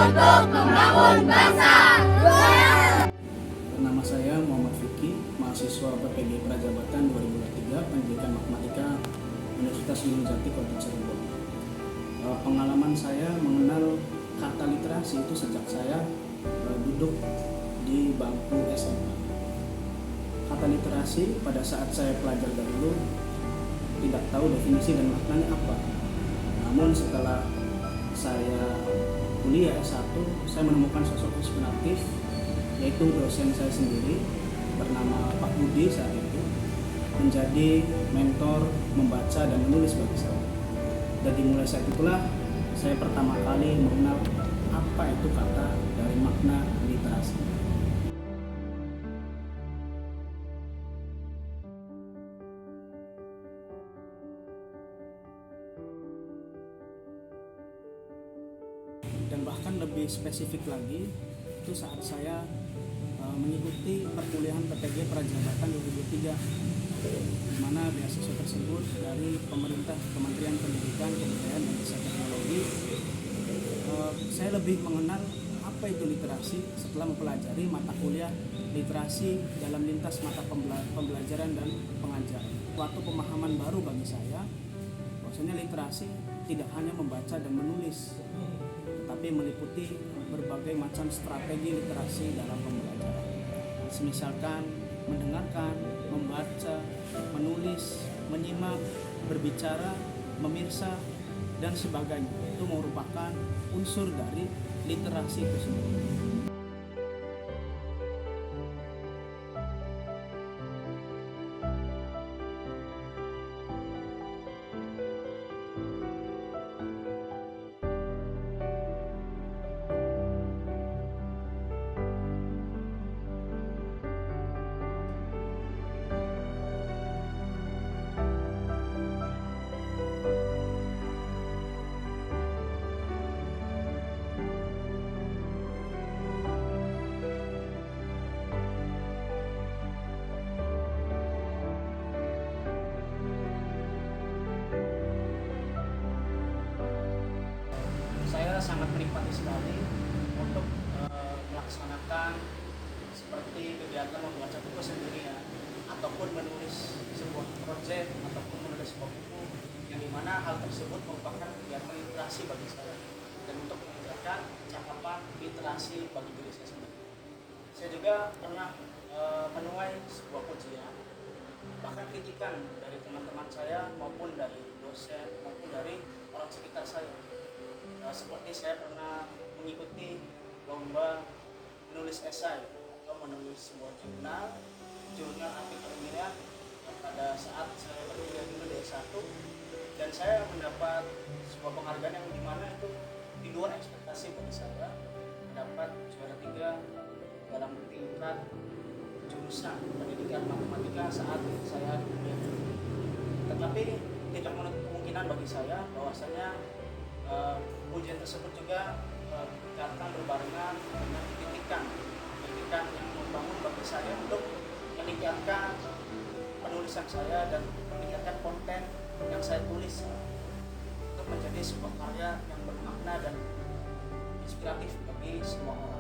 untuk membangun bangsa. Nama saya Muhammad Fikri, mahasiswa PPG Prajabatan 2023, Pendidikan Matematika Universitas Unjati Kota Cirebon. Pengalaman saya mengenal kata literasi itu sejak saya duduk di bangku SMA. Kata literasi pada saat saya pelajar dahulu tidak tahu definisi dan maknanya apa. Namun setelah saya kuliah S1, saya menemukan sosok inspiratif, yaitu dosen saya sendiri bernama Pak Budi saat itu, menjadi mentor membaca dan menulis bagi saya. Dan dimulai saat itulah saya pertama kali mengenal apa itu kata dari makna literasi. Dan bahkan lebih spesifik lagi, itu saat saya mengikuti perkuliahan PPG Prajabatan 2003, di mana beasiswa tersebut dari pemerintah Kementerian Pendidikan, Kebudayaan, dan Riset Teknologi. Saya lebih mengenal apa itu literasi setelah mempelajari mata kuliah literasi dalam lintas mata pembelajaran dan pengajaran. Suatu pemahaman baru bagi saya, bahwasanya literasi tidak hanya membaca dan menulis, tetapi meliputi berbagai macam strategi literasi dalam pembelajaran. Misalkan mendengarkan, membaca, menulis, menyimak, berbicara, memirsa, dan sebagainya. Itu merupakan unsur dari literasi itu sendiri. Saya sangat menikmati sekali untuk melaksanakan seperti kegiatan membaca buku sendirian, ataupun menulis sebuah proyek, ataupun menulis sebuah buku, yang dimana hal tersebut merupakan kegiatan literasi bagi saya, dan untuk meningkatkan cakapan literasi bagi diri saya sendiri. Saya juga pernah menuai sebuah pujian, bahkan kritikan dari teman-teman saya maupun dari dosen maupun dari orang sekitar saya. Seperti saya pernah mengikuti lomba menulis esai atau menulis sebuah jurnal artikel ilmiah pada saat saya berkuliah dulu di S1, dan saya mendapat sebuah penghargaan yang dimana itu di luar ekspektasi bagi saya, mendapat juara 3 dalam tingkat jurusan pendidikan matematika saat saya kuliah. Tetapi tidak menutup kemungkinan bagi saya bahwasanya ujian tersebut juga datang berbarengan dengan kritikan yang membangun bagi saya untuk meningkatkan penulisan saya dan meningkatkan konten yang saya tulis untuk menjadi sebuah karya yang bermakna dan inspiratif bagi semua orang.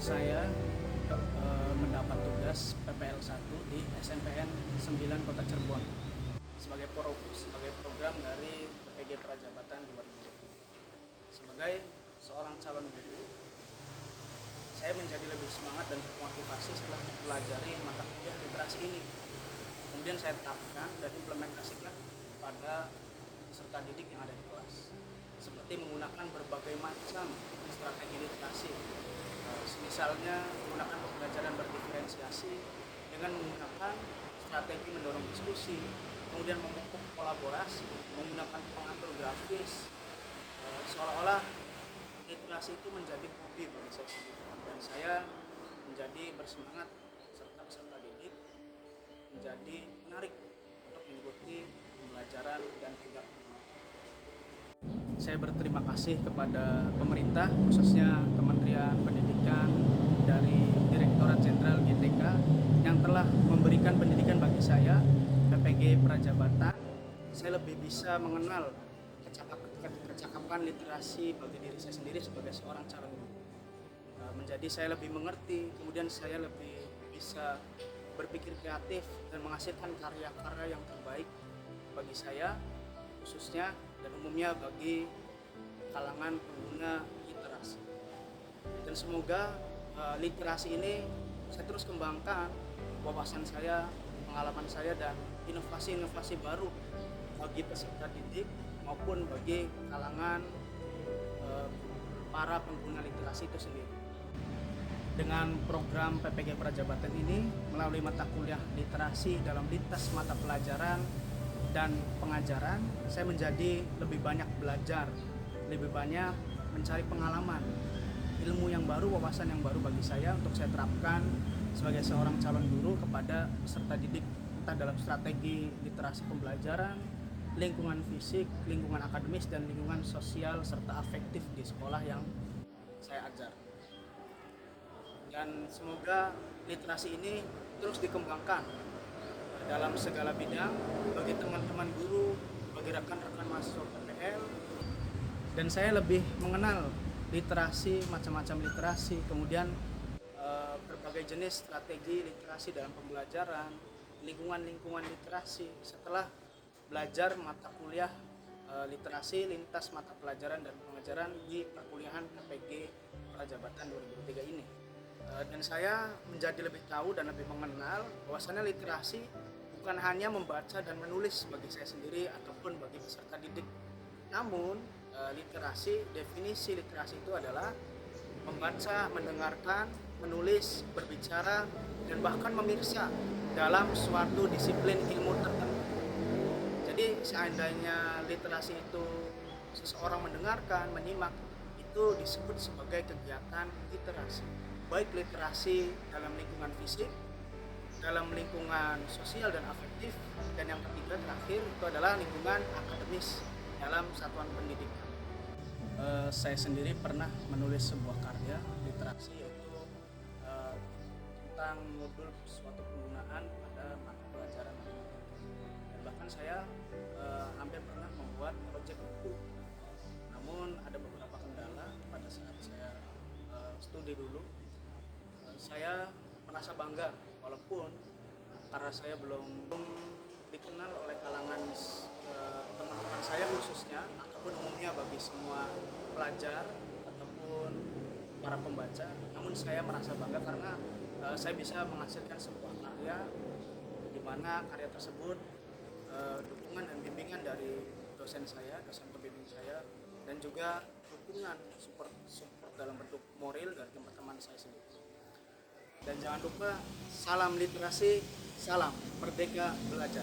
Saya mendapat tugas PPL 1 di SMPN 9 Kota Cirebon sebagai program dari PPG Prajabatan 2020. Sebagai seorang calon guru, saya menjadi lebih semangat dan termotivasi setelah mempelajari mata kuliah literasi ini. Kemudian saya tetapkan dan implementasikan pada peserta didik yang ada di kelas, seperti menggunakan berbagai macam strategi literasi. Misalnya menggunakan pembelajaran berdiferensiasi dengan menggunakan strategi mendorong diskusi, kemudian memupuk kolaborasi, menggunakan pengatur grafis, seolah-olah literasi itu menjadi hobi bagi saya sendiri, dan saya menjadi bersemangat serta peserta didik menjadi menarik untuk mengikuti pembelajaran dan tidak. saya berterima kasih kepada pemerintah, khususnya Kementerian Pendidikan dari Direktorat Jenderal GTK yang telah memberikan pendidikan bagi saya, PPG Prajabatan. Saya lebih bisa mengenal kecakapan literasi bagi diri saya sendiri sebagai seorang calon guru. Menjadi saya lebih mengerti, kemudian saya lebih bisa berpikir kreatif dan menghasilkan karya-karya yang terbaik bagi saya khususnya dan umumnya bagi kalangan pengguna literasi. Dan semoga literasi ini saya terus kembangkan wawasan saya, pengalaman saya, dan inovasi-inovasi baru bagi peserta didik maupun bagi kalangan para pengguna literasi itu sendiri. Dengan program PPG Prajabatan ini, melalui mata kuliah literasi dalam lintas mata pelajaran dan pengajaran, saya menjadi lebih banyak belajar, lebih banyak mencari pengalaman, ilmu yang baru, wawasan yang baru bagi saya untuk saya terapkan sebagai seorang calon guru kepada peserta didik, entah dalam strategi literasi pembelajaran, lingkungan fisik, lingkungan akademis, dan lingkungan sosial serta afektif di sekolah yang saya ajar. Dan semoga literasi ini terus dikembangkan dalam segala bidang bagi teman-teman guru, bagi rekan-rekan mahasiswa PPL. Dan saya lebih mengenal literasi, macam-macam literasi, kemudian berbagai jenis strategi literasi dalam pembelajaran, lingkungan-lingkungan literasi setelah belajar mata kuliah literasi lintas mata pelajaran dan pengajaran di perkuliahan PPG Prajabatan 2023 ini. Dan saya menjadi lebih tahu dan lebih mengenal bahwasannya literasi bukan hanya membaca dan menulis bagi saya sendiri ataupun bagi peserta didik. Namun literasi, definisi literasi itu adalah membaca, mendengarkan, menulis, berbicara, dan bahkan memirsa dalam suatu disiplin ilmu tertentu. Jadi seandainya literasi itu seseorang mendengarkan, menyimak, itu disebut sebagai kegiatan literasi. Baik literasi dalam lingkungan fisik, dalam lingkungan sosial dan afektif, dan yang ketiga terakhir itu adalah lingkungan akademis dalam satuan pendidikan. Saya sendiri pernah menulis sebuah karya literasi yaitu tentang modul suatu penggunaan pada mata pelajaran matematika. Dan bahkan saya hampir pernah membuat proyek buku. Namun ada beberapa kendala pada saat saya studi dulu. Saya merasa bangga walaupun karena saya belum dikenal oleh kalangan teman-teman saya khususnya ataupun umumnya bagi semua pelajar ataupun para pembaca, namun saya merasa bangga karena saya bisa menghasilkan sebuah karya di mana karya tersebut dukungan dan bimbingan dari dosen saya, dosen pembimbing saya, dan juga dukungan support dalam bentuk moral dari teman-teman saya sendiri. Dan jangan lupa, salam literasi, salam merdeka belajar.